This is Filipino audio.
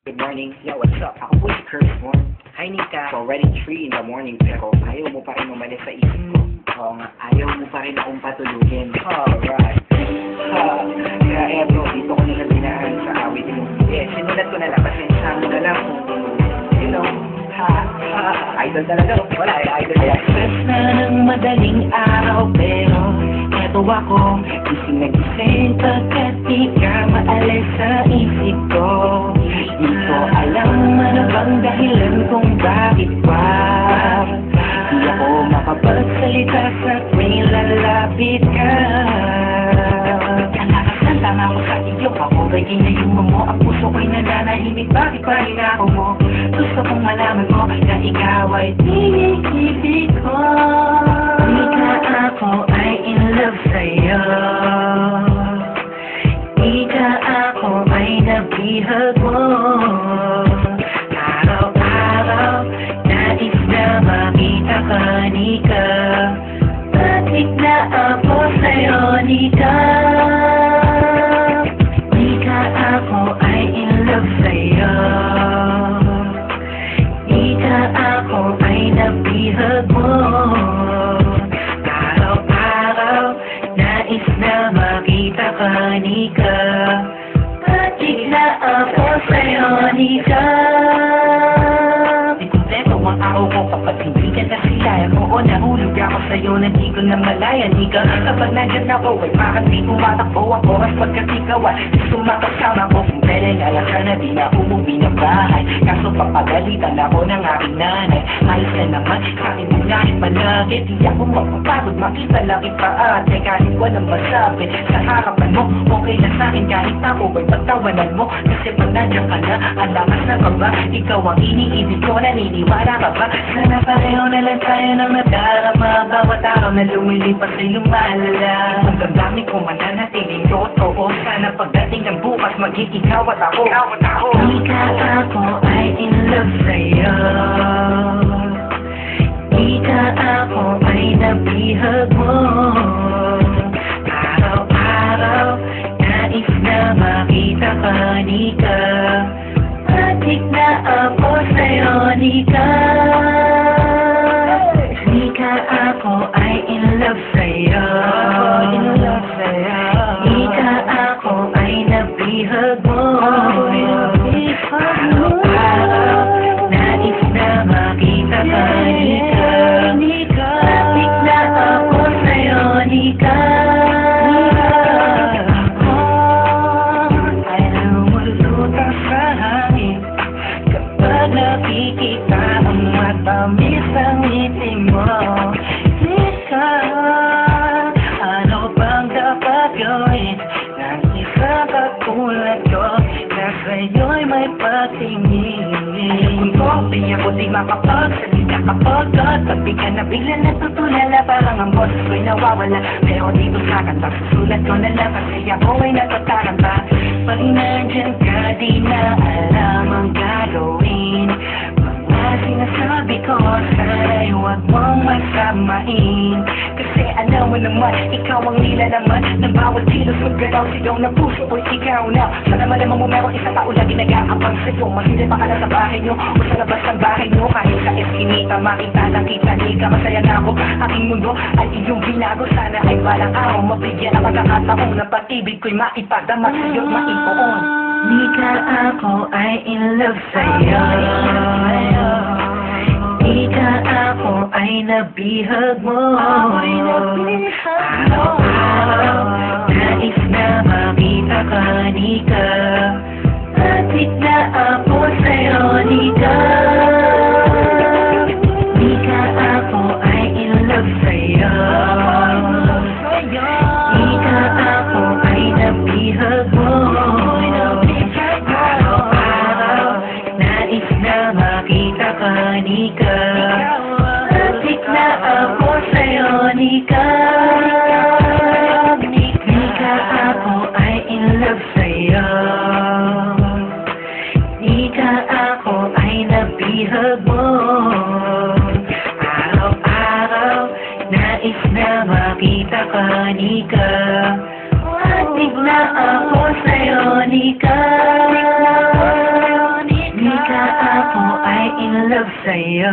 Good morning. Yeah, what's up? Ako po si Kurt Moore. Hi, Nika. It's already 3 in the morning pero ayaw mo pa rin umalis sa isip ko. Oo nga, ayaw mo pa rin akong patulugin. Alright. Kaya eto, dito ko na dinaan sa awit mo. Sinulat ko na lang, pasensya mo na lang kung, you know, idol talaga. Wala, idol yan. Stress na ng madaling araw pero eto ako, gising na gising pagkat di ka maalis sa isip ko. Di ko alam ano bang dahilan kung bakit ba di ako makapagsalita sa tuwing lalapit ka. Ang lakas ng tama ko sa iyo, ako ba'y ginayuma mo? Ang puso ko'y nananahimik, bakit pa hinako mo? Gusto kong malaman mo na ikaw ay tinitibig ko. Di ka ako ay in love sa'yo. Di ka ako ay nabihag mo. Araw-araw, nais na makita ka, Nika. Batik na ako sa'yo, Nika. Di ka ako ay in love sa'yo. Di ka ako ay nabihag mo. Araw-araw, nais na makita ka, Nika. Batik na ako sa'yo, Nika. Di kumpleto ang araw ko kapag hindi ka nasilayan. Oo, nahulog ako sa'yo na di ko na malaya, Nika. Kapag nandyan ako, ay bakit di tumatakbo ang oras pagkat ikaw ay sumakasama ko. Kung pwede nga lang sana di na umuwi ng bahay. Kaso papagalitan ako ng aking nanay. Ayos na naman, kain mo kahit malapit. Hindi ako mapapagod, makita lang ipaate. Kahit walang masabi sa harapan mo, okay na sa'kin kahit ako ay pagtawanan mo. Kasi pag nandiyan ka na, ang lakas na kaba. Ikaw ang iniibig ko, naniniwala ka ba? Sana pareho na lang tayo ng nadarama. Bawat araw na lumilipas ay lumalala. Ang damdami ko mananatiling totoo. Sana pagdating ng bukas, maging ikaw at ako. Di ka ako ay in love sa'yo. Di ka ako ay nabihag mo. Araw-araw, nais na makita ka, Nika. Batik na ako sa'yo, Nika. Di ka ako ay in love sa'yo. Di ka ako ay nabihag mo. Araw-araw, nais na makita ka, Nika. Batik na ako sa'yo, Nika. Ay lumulutas sa hangin kapag nakikita ang matamis ang ngiti mo. Nika, ano bang dapat gawin ng isang katulad ko na sa'yo'y may patingin? Di ako di makapagsalita kapag katabi ka na bigla natutulala. Parang ang boses ko'y nawawala. Pero dito sa kanta susulat ko na lang kasi ako ay natataranta. Pag nandyan ka di na alam ang gagawin. Mga sinasabi ko sana'y huwag mong masamain. Kasi alam mo naman, ikaw ang nila naman ng bawat kilos maggalaw. Sigaw na puso ko'y ikaw na. Sana malaman mo meron isang tao lagi nag-aabang sa'yo. Masilip pa ka na sa bahay nyo o sa labas ng bahay nyo. Kahit sa eskinita, makita lang kita, Nika. Masaya na ako, aking mundo ay iyong binago. Sana ay balang araw mabigyan ang pagkakataon na pag-ibig ko'y maipadama sa'yo't maipoon. Nika, ako ay in love sa'yo. Nika, ako ay nabihag mo. Araw-araw, nais na makita ka, Nika. Batik na ako sa'yo, Nika. Nika, ako ay in love sa'yo. Nika, ako ay nabihag mo. Araw-araw, nais na makita ka, Nika. Batik na ako sa'yo, Nika. Nika, ako ay in love sa'yo. Nika, ako ay nabihag mo. Araw-araw, nais na makita ka, Nika. Batik na ako sa'yo, Nika. Ako ay in love sa'yo.